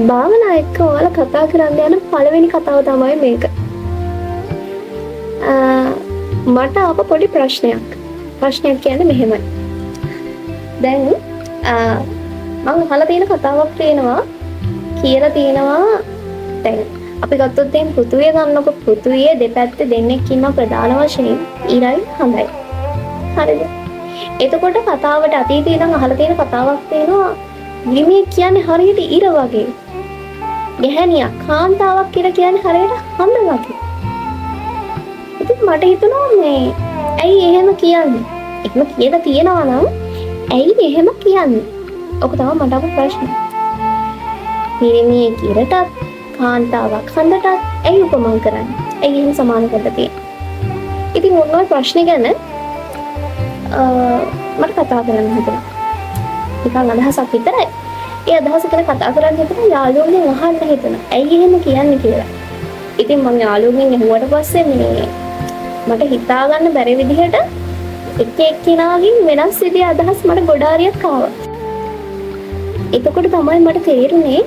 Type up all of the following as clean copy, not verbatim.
භාවනා එක්ක ඔයාලා කතා කරන්න යන පළවෙනි කතාව තමයි මේක. මට ආපු පොඩි ප්‍රශ්නයක්. ප්‍රශ්නයක් කියන්නේ මෙහෙමයි. දැන් මම අහලා තියෙන කතාවක් තියෙනවා. කියලා තියෙනවා දැන් අපි ගත්තොත් දැන් පෘථුවිය ගන්නකො පෘථුවියේ දෙපැත්තේ දෙන්නෙක් ඉන්න ප්‍රධාන වශයෙන් ඉරයි හඳයි. හරිද? එතකොට කතාවට අතීතේ ඉඳන් අහලා තියෙන කතාවක් තියෙනවා. නිමේ කියන්නේ හරියට ඉර වගේ. ගැහණියක් කාන්තාවක් කියලා කියන්නේ හරියට හඳ වගේ. ඉතින් මට හිතුණා මේ ඇයි එහෙම කියන්නේ? එහෙම කියලා තියෙනවා නම් ඇයි එහෙම කියන්නේ? ඔක තමයි මට අහපු ප්‍රශ්නේ. නිමේ ඉරටත් කාන්තාවක් හඳටත් ඇයි උපමා කරන්නේ? ඇයි එහෙම සමාන කරලා තියෙන්නේ? ඉතින් මොනවා ප්‍රශ්නේ ගැන මට කතා කරන්න හිතුණා. නිකන් අදහසක් විතරයි. ඒ අදහස ගැන කතා කරන්න හිතුණා යාළුවෝගෙන් අහන්න හිතුණා. ඇයි එහෙම කියන්නේ කියලා. ඉතින් මම යාළුවෝගෙන් අහුවට පස්සේ මේ මට හිතා ගන්න බැරි විදිහට එක එක්කෙනාගෙන් වෙනස් විදිහේ අදහස් මට ගොඩාරියක් ආවා. එතකොට තමයි මට තේරුනේ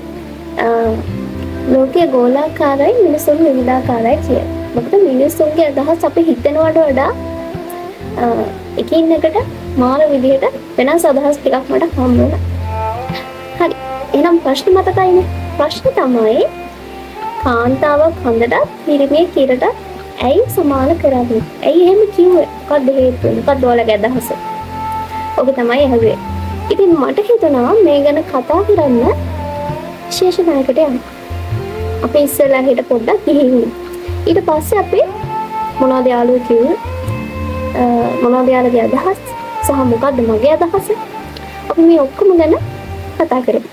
ලෝකයේ ගෝලාකාරයි මිනිසුන් විවිධාකාරයි කියලා. මොකද මිනිසුන්ගේ අදහස් අපි හිතනවට වඩා එකින් එකට මාන විදිහට වෙනස් අදහස් ටිකක් මට හම්බ වුණා. හරි. එහෙනම් ප්‍රශ්නේ මතකයිනේ. ප්‍රශ්නේ තමයි කාන්තාවක් හඳටත් පිරිමියෙක් ඉරටත් ඇයි සමාන කරන්නේ? ඇයි එහෙම කිව්වේ? මොකක්ද හේතුව? මොකක්ද ඔයාලගේ අදහස? ඔබ තමයි අහුවේ. ඉතින් මට හිතුණා මේ ගැන කතා කරන්න විශේෂ නායකට යන්න. අපි ඉස්සෙල්ලා හිට පොඩ්ඩක් ගිහින් ඊට පස්සේ අපි මොනවද යාළුවෝ කිව්වේ? මොනවද යාළුවගේ අදහස්? සහ මොකක්ද මගේ අදහස? අපි මේ ඔක්කොම ගැන කතා කරමු.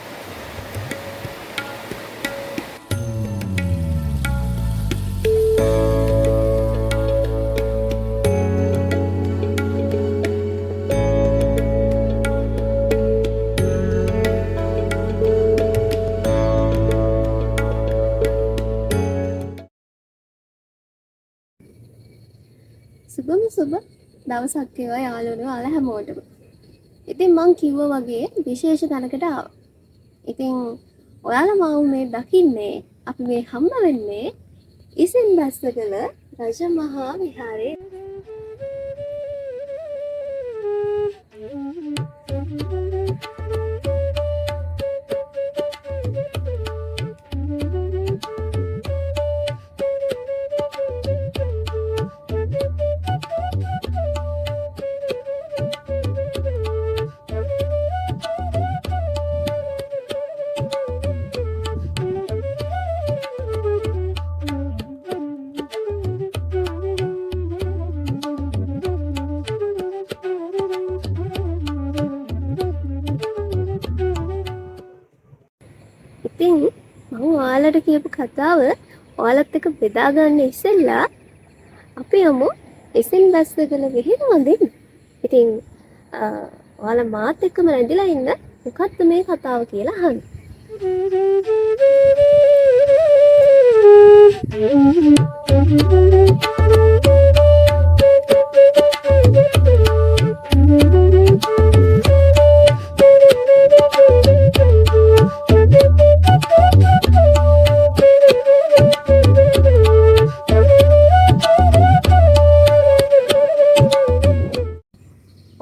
සුබ දවසක් වේවා යාළුවෝ ඔයාලා හැමෝටම. ඉතින් මං කිව්වා වගේ විශේෂ තැනකට ආවා. ඉතින් ඔයාලා මාව මේ දකින්නේ අපි මේ හම්බ වෙන්නේ ඉසින් බස්සගල රජමහා විහාරේ. ඉතින් මම ඔයාලට කියපු කතාව ඔයාලත් එක්ක බෙදා ගන්න ඉස්සෙල්ලා අපි යමු ඉසින් බස්සගල විහිර වඳින්න. ඉතින් ඔයාලා මාත් එක්කම රැඳිලා ඉන්න මොකක්ද මේ කතාව කියලා අහන්න.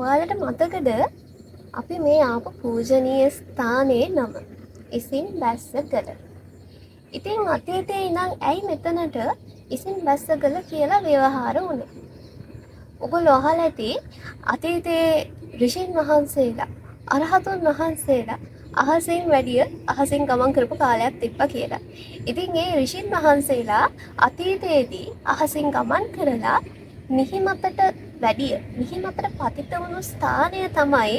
ඔයාලට මතකද අපි මේ ආපු පූජනීය ස්ථානයේ නම ඉසින් බැස්සගල. ඉතින් අතීතේ ඉඳන් ඇයි මෙතනට ඉසින් බැස්සගල කියලා ව්‍යවහාර වුණේ? ඔයගොල්ලෝ අහලා ඇති අතීතයේ ඍෂීන් වහන්සේලා අරහතුන් වහන්සේලා අහසින් වැඩිය අහසින් ගමන් කරපු කාලයක් තිබ්බා කියලා. ඉතින් ඒ ඍෂීන් වහන්සේලා අතීතයේදී අහසින් ගමන් කරලා නිහිමතට වැඩිය නිහිමතට පතිත වුණු ස්ථානය තමයි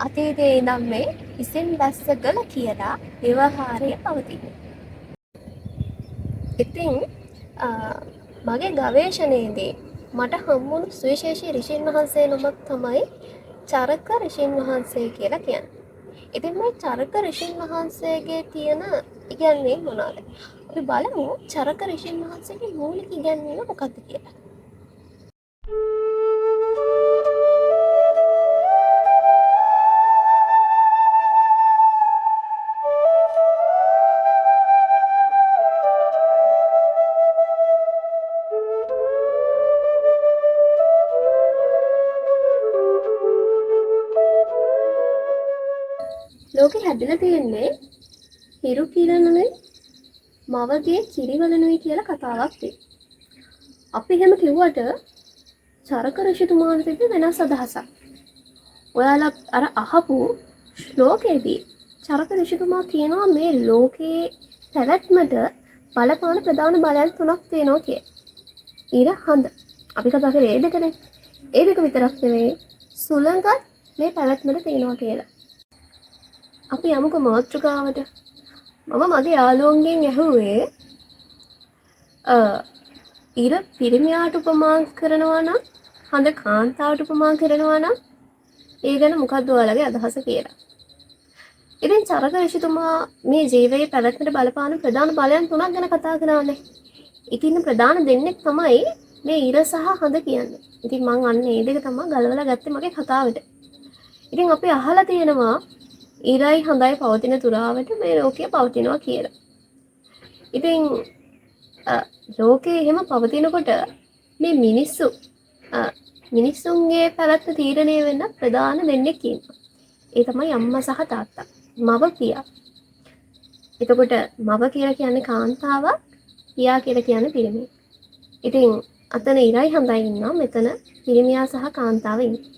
අතීතයේ ඉඳන් මේ ඉසින් බැස්සගල කියලා ව්‍යවහාරය පවතින්නේ. ඉතින් මගේ ගවේෂණයේදී මට හම්බුණු සුවිශේෂී ඍෂීන් වහන්සේ නමක් තමයි චරක ඍෂීන් වහන්සේ කියලා කියන්නේ. ඉතින් මේ චරක ඍෂීන් වහන්සේගේ තියෙන ඉගැන්වීම් මොනවාද? අපි බලමු චරක ඍෂීන් වහන්සේගේ මූලික ඉගැන්වීම මොකක්ද කියලා. ලෝකෙ හැදිලා තියෙන්නේ හිරු කිරණුයි මවගේ කිරිවලනුයි කියලා කතාවක් තියෙනවා. අපි එහෙම කිව්වට චරක ඍෂිතුමාට තිබ්බ වෙනස් අදහසක්. ඔයාලා අර අහපු ශ්ලෝකයේදී චරක ඍෂිතුමා කියනවා මේ ලෝකේ පැවැත්මට බලපාන ප්‍රධාන බලයන් තුනක් තියෙනවා කියලා. ඉර හඳ. අපි කතා කරේ ඒ දෙකනේ. ඒ දෙක විතරක් නෙවෙයි සුළඟත් මේ පැවැත්මට තියෙනවා කියලා. අපි යමුකෝ මාතෘකාවට. මම මගේ යාළුවන්ගෙන් ඇහුවේ ඉර පිරිමියාට උපමා කරනවා නම් හඳ කාන්තාවට උපමා කරනවා නම් ඒ ගැන මොකක්ද ඔයාලගේ අදහස කියලා. ඉතින් චරක ඍෂිතුමා මේ ජීවයේ පැවැත්මට බලපාන ප්‍රධාන බලයන් තුනක් ගැන කතා කරානේ. ඉතින් ප්‍රධාන දෙන්නෙක් තමයි මේ ඉර සහ හඳ කියන්නේ. ඉතින් මං අන්න ඒ දෙක තමයි ගලවලා ගත්තේ මගේ කතාවට. ඉතින් අපි අහලා තියෙනවා ඉරයි හඳයි පවතින තුරාවට මේ ලෝකය පවතිනවා කියලා. ඉතින් ලෝකේ එහෙම පවතිනකොට මේ මිනිස්සුන්ගේ පැවැත්ම තීරණය වෙන්න ප්‍රධාන දෙන්නෙක් ඉන්නවා. ඒ තමයි අම්මා සහ තාත්තා. මව පියා. එතකොට මව කියලා කියන්නේ කාන්තාවක්, පියා කියලා කියන්නේ පිරිමියෙක්. ඉතින් අතන ඉරයි හඳයි ඉන්නවා, මෙතන පිරිමියා සහ කාන්තාව ඉන්නවා.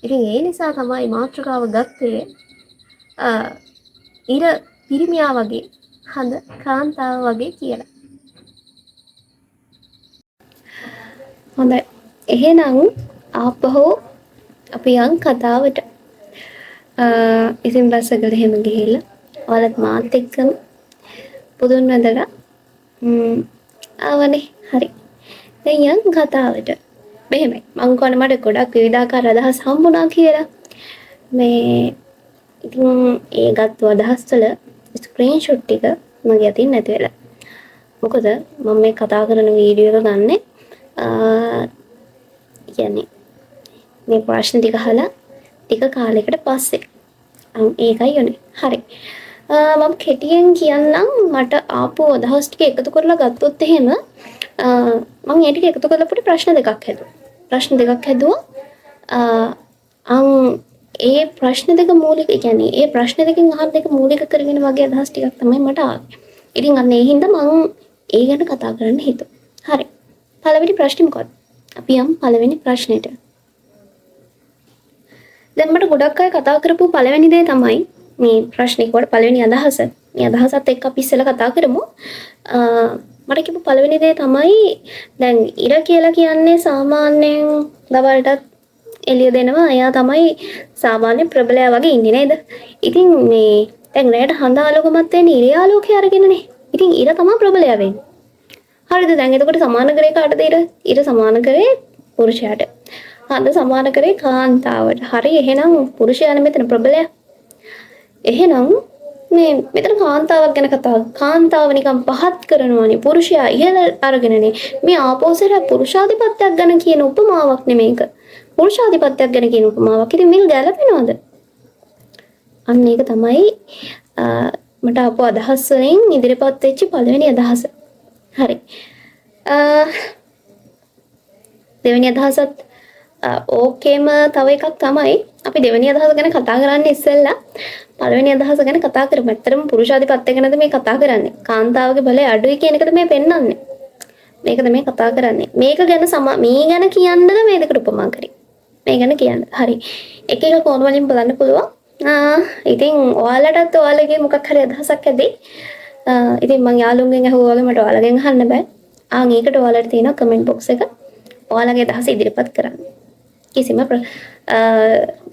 ඉතින් ඒ නිසා තමයි මාතෘකාව ගත්තේ ඉර පිරිමියා වගේ හඳ කාන්තාව වගේ කියලා. හොඳයි. එහෙනම් ආපහු අපි යන් කතාවට. ඉතින් බස් එකට එහෙම ගිහිල්ලා ඔයාලත් මාත් එක්කම පුදුන් වැදලා ආවනේ. හරි. දැන් යන් කතාවට. මෙහෙමයි. මං කොහොමද මට ගොඩක් විවිධාකාර අදහස් හම්බුණා කියලා. මේ ඉතින් ඒ ගත්ත අදහස් වල ස්ක්‍රීන්ෂොට් ටික මගේ අතින් නැති වෙලා. මොකද මම මේ කතා කරන වීඩියෝ එක ගන්නේ කියන්නේ මේ ප්‍රශ්න ටික අහලා ටික කාලයකට පස්සේ. ඒකයි යන්නේ. හරි. මම කෙටියෙන් කියන්නම් මට ආපු අදහස් ටික එකතු කරලා ගත්තොත් එහෙම මම ඒ ටික එකතු කරලා පොඩි ප්‍රශ්න දෙකක් හැදුවා. ප්‍රශ්න දෙකක් හැදුවා. ඒ ප්‍රශ්න දෙක මූලික කියන්නේ ඒ ප්‍රශ්න දෙකෙන් අහන දෙක මූලික කරගෙන වගේ අදහස් ටිකක් තමයි මට ආවේ. ඉතින් අන්න ඒ හින්දා මම ඒ ගැන කතා කරන්න හිතුවා. හරි. පළවෙනි ප්‍රශ්නේ මොකක්ද? අපි යමු පළවෙනි ප්‍රශ්නෙට. දැන් මට ගොඩක් අය කතා කරපු පළවෙනි දේ තමයි මේ ප්‍රශ්නේ කොට පළවෙනි අදහස. මේ අදහසත් එක්ක අපි ඉස්සෙල්ලා කතා කරමු. මට කියපු පළවෙනි දේ තමයි දැන් ඉර කියලා කියන්නේ සාමාන්‍යයෙන් දවල්ටත් එළිය දෙනවා. එයා තමයි සාමාන්‍ය ප්‍රබලයා වගේ ඉන්නේ නේද? ඉතින් මේ දැන් රැයට හඳ ආලෝකමත් වෙන්නේ ඉර ආලෝකය අරගෙනනේ. ඉතින් ඉර තමයි ප්‍රබලයා වෙන්නේ. හරිද? දැන් එතකොට සමාන කරේ කාටද ඉර? ඉර සමාන කරේ පුරුෂයාට. හඳ සමාන කරේ කාන්තාවට. හරි. එහෙනම් පුරුෂයානේ මෙතන ප්‍රබලයා. එහෙනම් මේ මෙතන කාන්තාවක් ගැන කතා කාන්තාව නිකන් පහත් කරනවානේ පුරුෂයා ඉහළ අරගෙනනේ. මේ ආපෝසර පුරුෂාධිපත්‍යයක් ගැන කියන උපමාවක් නෙමේක. පුරුෂාධිපත්‍යයක් ගැන කියන උපමාවක්. ඉතින් මේක ගැලපෙනවද? අන්න ඒක තමයි මට ආපු අදහස් වලින් ඉදිරිපත් වෙච්ච පළවෙනි අදහස. හරි. දෙවෙනි අදහසත් ඕකේම තව එකක් තමයි අපි දෙවෙනි අදහස ගැන කතා කරන්නේ ඉස්සෙල්ලා පළවෙනි අදහස ගැන කතා කරමු. ඇත්තටම පුරුෂාධිපත්‍ය ගැනද මේ කතා කරන්නේ. කාන්තාවගේ බලය අඩුයි කියන එකද මේ පෙන්වන්නේ. මේකද මේ කතා කරන්නේ. මේක ගැන මේ ගැන කියන්නද මේ දෙකට උපමා කරේ. මේ ගැන කියන්න. හරි. එක එක කෝණ වලින් බලන්න පුළුවන්. ඉතින් ඔයාලටත් ඔයාලගේ මොකක් හරි අදහසක් ඇති. ඉතින් මම යාළුවන්ගෙන් අහුවා වගේ මට ඔයාලගෙන් අහන්න බෑ. ඒකට ඔයාලට තියෙන කමෙන්ට් බොක්ස් එක ඔයාලගේ අදහස ඉදිරිපත් කරන්න. කිසිම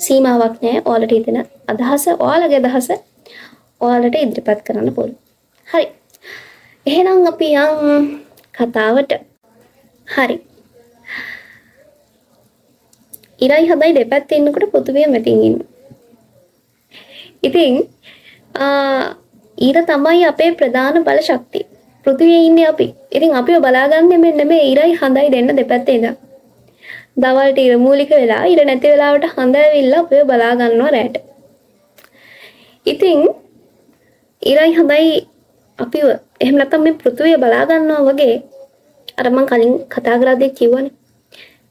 සීමාවක් නැහැ. ඔයාලට හිතෙන අදහස ඔයාලගේ අදහස ඔයාලට ඉදිරිපත් කරන්න පුළුවන්. හරි. එහෙනම් අපි යන් කතාවට. හරි. ඉරයි හදයි දෙපැත්තේ ඉන්නකොට පෘථිවිය මැදින් ඉන්නවා. ඉතින් ඊට තමයි අපේ ප්‍රධාන බල ශක්තිය. පෘථිවියේ ඉන්නේ අපි. ඉතින් අපිව බලාගන්නේ මෙන්න මේ ඉරයි හඳයි දෙන්න දෙපැත්තේ ඉඳන්. දවල්ට ඉර මූලික වෙලා ඉර නැති වෙලාවට හඳ ඇවිල්ලා අපිව බලා ගන්නවා රැට. ඉතින් ඉරයි හඳයි අපිව එහෙම නැත්නම් මේ පෘථිවිය බලා ගන්නවා වගේ අර මම කලින් කතා කරද්දී කිව්වනේ.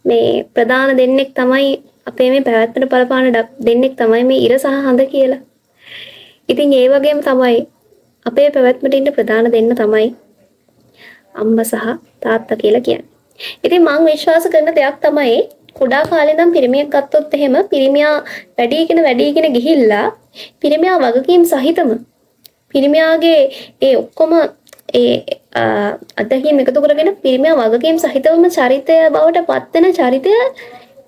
මේ ප්‍රධාන දෙන්නෙක් තමයි අපේ මේ පැවැත්මට බලපාන දෙන්නෙක් තමයි මේ ඉර සහ හඳ කියලා. ඉතින් ඒ වගේම තමයි අපේ පැවැත්මට ඉන්න ප්‍රධාන දෙන්න තමයි අම්මා සහ තාත්තා කියලා කියන්නේ. ඉතින් මම විශ්වාස කරන දෙයක් තමයි කුඩා කාලේ ඉඳන් පිරිමියෙක් ගත්තොත් එහෙම පිරිමියා වැඩිගෙන ගිහිල්ලා පිරිමියා වගකීම් සහිතම පිරිමියාගේ ඒ ඔක්කොම ඒ අත්දැකීම් එකතු කරගෙන පිරිමියා වගකීම් සහිතවම චරිතය බවට පත් වෙන චරිතය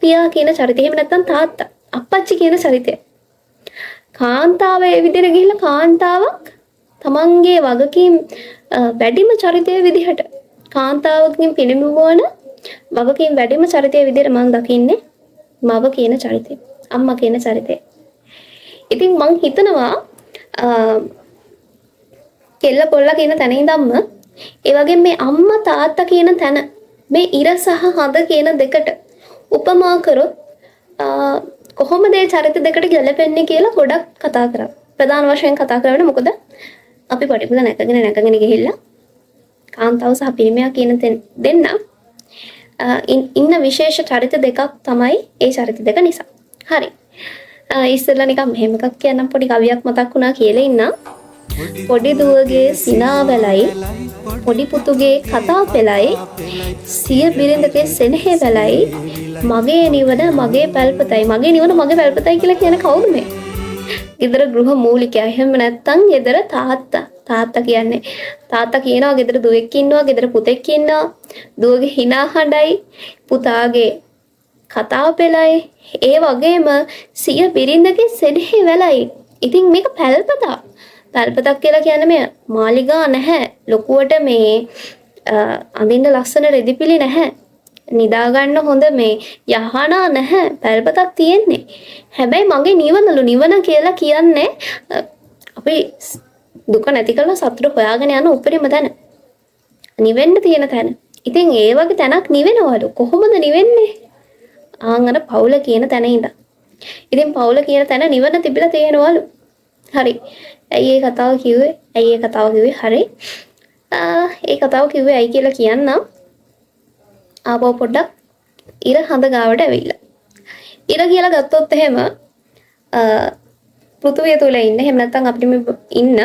පියා කියන චරිතය. එහෙම නැත්නම් තාත්තා අප්පච්චි කියන චරිතය. කාන්තාව ඒ විදිහට ගිහිල්ලා කාන්තාවක් තමන්ගේ වගකීම් වැඩිම චරිතයේ විදිහට කාන්තාවකින් පිළිඹවන වගකීම් වැඩිම චරිතයේ විදිහට මම දකින්නේ මව කියන චරිතය, අම්මා කියන චරිතය. ඉතින් මං හිතනවා කෙල්ල පොල්ල කියන තැන ඉඳන්ම ඒ වගේ මේ අම්මා තාත්තා කියන තැන මේ ඉර සහ හඳ කියන දෙකට උපමා කරොත් කොහොමද මේ චරිත දෙකට ගැලපෙන්නේ කියලා ගොඩක් කතා කරා. ප්‍රධාන වශයෙන් කතා කරන්නේ මොකද අපි පරිපූර්ණ නැකගෙන ගිහිල්ලා කාන්තාව සහ පිරිමියා කියන දෙන්න ඉන්න විශේෂ චරිත දෙකක් තමයි ඒ චරිත දෙක නිසා. හරි. ඉස්සෙල්ලා නිකන් මෙහෙම එකක් කියන්නම්, පොඩි කවියක් මතක් වුණා කියලා ඉන්නා. පොඩි දුවගේ සිනාවැලයි පොඩි පුතුගේ කතා පෙළයි සිය බිරිඳගේ සෙනෙහි වැලයි මගේ නිවන මගේ පැල්පතයි. මගේ නිවන මගේ පැල්පතයි කියලා කියන කවුද මේ? ගෙදර ගෘහ මූලිකයා. එහෙම නැත්නම් ගෙදර තාත්තා කියන්නේ. තාත්තා කියනවා ගෙදර දුවෙක් ඉන්නවා, ගෙදර පුතෙක් ඉන්නවා. දුවගේ hina හඬයි, පුතාගේ කතාව පෙළයි, ඒ වගේම සිය බිරිඳගේ සෙනෙහි වැලයි. ඉතින් මේක පැල්පතක්. පැල්පතක් කියලා කියන්නේ මේ මාලිගා නැහැ. ලොකුවට මේ අඳින්න ලස්සන රෙදිපිලි නැහැ. නිදා ගන්න හොඳ මේ යහනා නැහැ. පැල්පතක් තියෙන්නේ. හැබැයි මගේ නිවන කියලා කියන්නේ අපි දුක නැති කරලා සතුට හොයාගෙන යන උපරිම තැන. නිවෙන්න තියෙන තැන. ඉතින් ඒ වගේ තැනක් නිවෙනවලු. කොහොමද නිවෙන්නේ? අර පවුල කියන තැන ඉඳන්. ඉතින් පවුල කියන තැන නිවන තිබිලා තියෙනවලු. හරි. ඇයි ඒ කතාව කිව්වේ? හරි. ඒ කතාව කිව්වේ ඇයි කියලා කියන්නම්. ආපහු පොඩ්ඩක් ඉර හඳ ගාවට ඇවිල්ලා. ඉර කියලා ගත්තොත් එහෙම පෘථුවිය තුල ඉන්න, එහෙම නැත්නම් අපිට මේ ඉන්න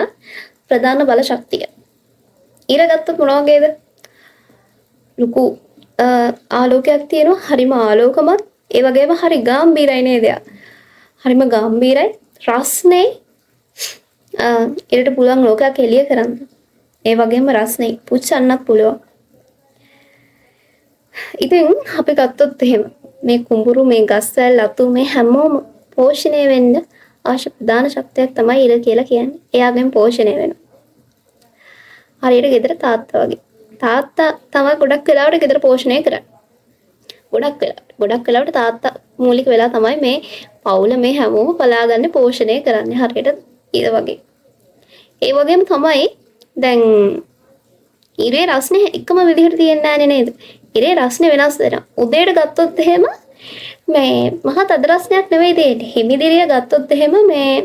ප්‍රධාන බල ශක්තිය. ඉර ගත්තොත් මොන වගේද? ලুকু ආලෝකයක් තියෙනවා. හරිම ආලෝකමත්. ඒ වගේම හරි ගැඹීරයි නේද? හරිම ගැඹීරයි. රස්නේ ඉරට පුළුවන් ලෝකයක් එළිය කරන්න. ඒ වගේම රස්නේ පුච්චන්නත් පුළුවන්. ඉතින් අපි ගත්තොත් එහෙම මේ කුඹුරු, මේ ගස්වැල්, අතු, මේ හැමෝම පෝෂණය වෙන්න අවශ්‍ය ප්‍රධාන ශක්තියක් තමයි ඉර කියලා කියන්නේ. එයාගෙන් පෝෂණය වෙනවා. හරියට ගෙදර තාත්තා වගේ. තාත්තා තමයි ගොඩක් වෙලාවට ගෙදර පෝෂණය කරන්නේ. ගොඩක් වෙලාවට තාත්තා මූලික වෙලා තමයි මේ පවුල මේ හැමෝම බලාගන්නේ, පෝෂණය කරන්නේ. හරියට ඉර වගේ. ඒ වගේම තමයි දැන් ඉරේ රස්නේ එකම විදිහට තියෙන්නේ නැහැ නේද? ඉරේ රස්නේ වෙනස් වෙනවා. උදේට ගත්තොත් එහෙම මේ මහා තද රස්නයක් නෙවෙයි තියෙන්නේ. හිමිදිරිය ගත්තොත් එහෙම මේ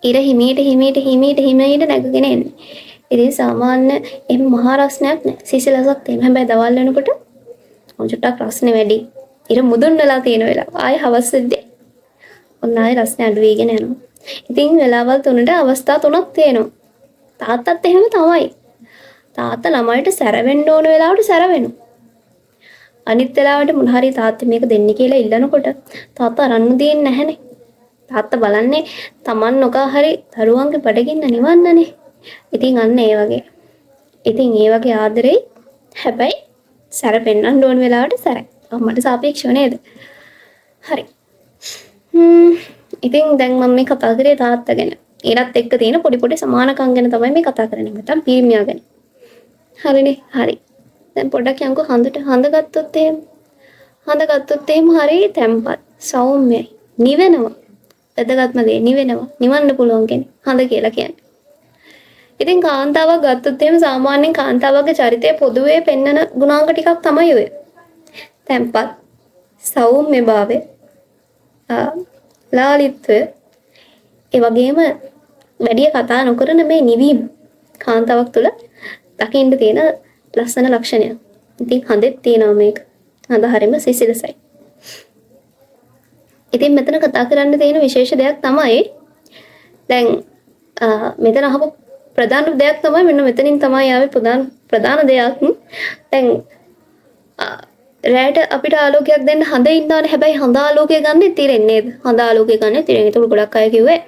ඉර හිමීට නැගගෙන එන්නේ. ඉතින් සාමාන්‍ය එහෙම මහා රස්නයක් නෑ. සිසිලසක් තියෙනවා. හැබැයි දවල් වෙනකොට චුට්ටක් රස්නේ වැඩි. ඉර මුදුන් වෙලා තියෙන වෙලාව. ආයේ හවස් වෙද්දී ඔන්න ආයේ රස්නේ අඩු වෙගෙන යනවා. ඉතින් වෙලාවල් තුනට අවස්ථා තුනක් තියෙනවා. තාත්තත් එහෙම තමයි. තාත්තා ළමයිට සැර වෙන්න ඕන වෙලාවට සැර වෙනවා. අනිත් වෙලාවට මොන හරි තාත්තා මේක දෙන්න කියලා ඉල්ලනකොට තාත්තා අරන්න දෙන්නේ නැහනේ. තාත්තා බලන්නේ Taman නොකා හරි දරුවන්ගේ බඩගින්න නිවන්නනේ. ඉතින් අන්න ඒ වගේ. ඉතින් ඒ වගේ ආදරේ හැබැයි සැර පෙන්නන්න ඕන වෙලාවට සැරයි. අම්මට සාපේක්ෂව නේද? හරි. ඉතින් දැන් මම මේ කතා කරේ තාත්තා ගැන. ඊටත් එක්ක තියෙන පොඩි සමානකම් ගැන තමයි මේ කතා කරන්නේ. නැත්නම් පිරිමියා ගැන. හරිනේ. හරි. දැන් පොඩ්ඩක් යන්කෝ හඳ ගත්තොත් එහෙම. හරි තැම්පත්, සෞම්‍යයි, නිවෙනවා. වැදගත්ම දේ නිවෙනවා. නිවන්න පුළුවන් කෙනෙක් හඳ කියලා කියන්නේ. ඉතින් කාන්තාවක් ගත්තොත් එහෙම සාමාන්‍යයෙන් කාන්තාවගේ චරිතය පොදුවේ පෙන්වන ගුණාංග ටිකක් තමයි ඔය. තැම්පත්, සෞම්‍යභාවය, ලාලිත්වය, ඒ වගේම වැඩි කතා නොකරන මේ නිවීම කාන්තාවක් තුළ දකින්න තියෙන ලස්සන ලක්ෂණයක්. ඉතින් හඳෙත් තියෙනවා මේක. හඳ හරිම සිසිලසයි. ඉතින් මෙතන කතා කරන්න තියෙන විශේෂ දෙයක් තමයි දැන් මෙතන අහපු ප්‍රධාන දෙයක් තමයි මෙන්න මෙතනින් තමයි ආවේ ප්‍රධාන දෙයක්. දැන් රැට අපිට ආලෝකයක් දෙන්න හඳ ඉන්නවනේ. හැබැයි හඳ ආලෝකය ගන්න තිරෙන්නේ නේද? හඳ ආලෝකය ගන්න තිරෙන්නේ. ඒක ගොඩක් අය කිව්වේ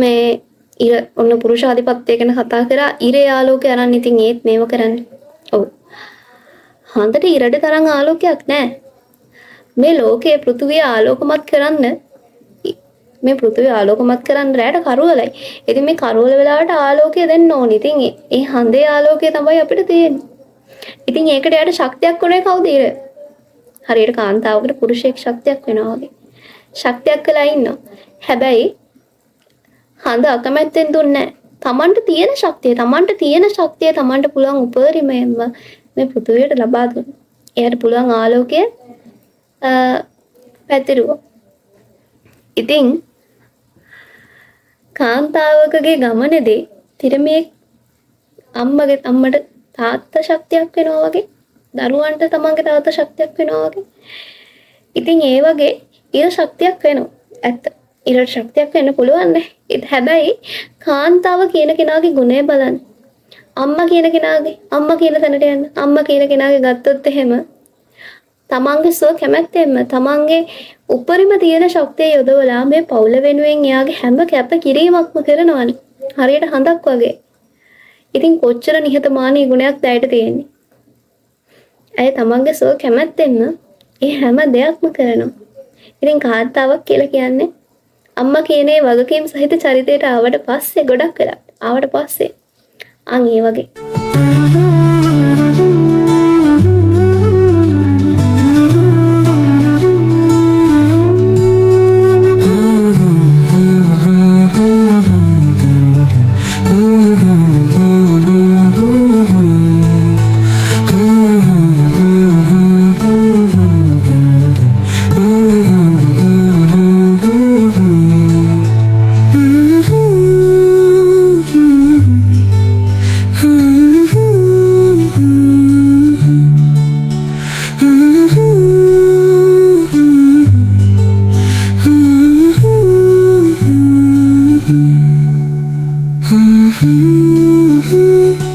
මේ ඉර ඔන්න පුරුෂාධිපත්‍ය ගැන කතා කරා. ඉරේ ආලෝකය අරන් ඉතින් ඒත් මේව කරන්නේ. ඔව්. හඳට ඉරට තරම් ආලෝකයක් නැහැ. මේ ලෝකයේ පෘථුවිය ආලෝකමත් කරන්න මේ පෘථිවිය ආලෝකමත් කරන්න රැට කරවලයි. ඉතින් මේ කරවල වෙලාවට ආලෝකය දෙන්න ඕනේ. ඉතින් ඒ හඳේ ආලෝකය තමයි අපිට තියෙන්නේ. ඉතින් ඒකට යට ශක්තියක් උනේ කවුද ඉර? හරියට කාන්තාවකට පුරුෂයෙක් ශක්තියක් වෙනවා වගේ. ශක්තියක් වෙලා ඉන්නවා. හැබැයි හඳ අකමැත්තෙන් දුන්නේ නැහැ. තමන්ට තියෙන ශක්තිය තමන්ට පුළුවන් උපරිමයෙන්ම මේ පෘථිවියට ලබා දුන්නා. එයාට පුළුවන් ආලෝකය පැතිරුවා. ඉතින් කාන්තාවකගේ ගමනේදී තිරමේ අම්මට තාත්තා ශක්තියක් වෙනවා වගේ, දරුවන්ට තමන්ගේ තාත්තා ශක්තියක් වෙනවා වගේ. ඉතින් ඒ වගේ ඉර ශක්තියක් වෙනවා. ඇත්ත. ඉරට ශක්තියක් වෙන්න පුළුවන් නේ. හැබැයි කාන්තාව කියන කෙනාගේ ගුණය බලන්න. අම්මා කියන තැනට යන්න. අම්මා කියන කෙනාගේ ගත්තොත් එහෙම තමන්ගේ සෝ කැමැත්තෙන්ම තමන්ගේ උපරිම තියෙන ශක්තිය යොදවලා මේ පවුල වෙනුවෙන් එයාගේ හැම කැප කිරීමක්ම කරනවානේ. හරියට හඳක් වගේ. ඉතින් කොච්චර නිහතමානී ගුණයක් දැයට තියෙන්නේ. ඇය තමන්ගේ සෝ කැමැත්තෙන්ම ඒ හැම දෙයක්ම කරනවා. ඉතින් කාන්තාවක් කියලා කියන්නේ අම්මා කියන ඒ වගකීම් සහිත චරිතයට ආවට පස්සේ ගොඩක් වෙලා ආවට පස්සේ අන් ඒ වගේ Mm-hmm.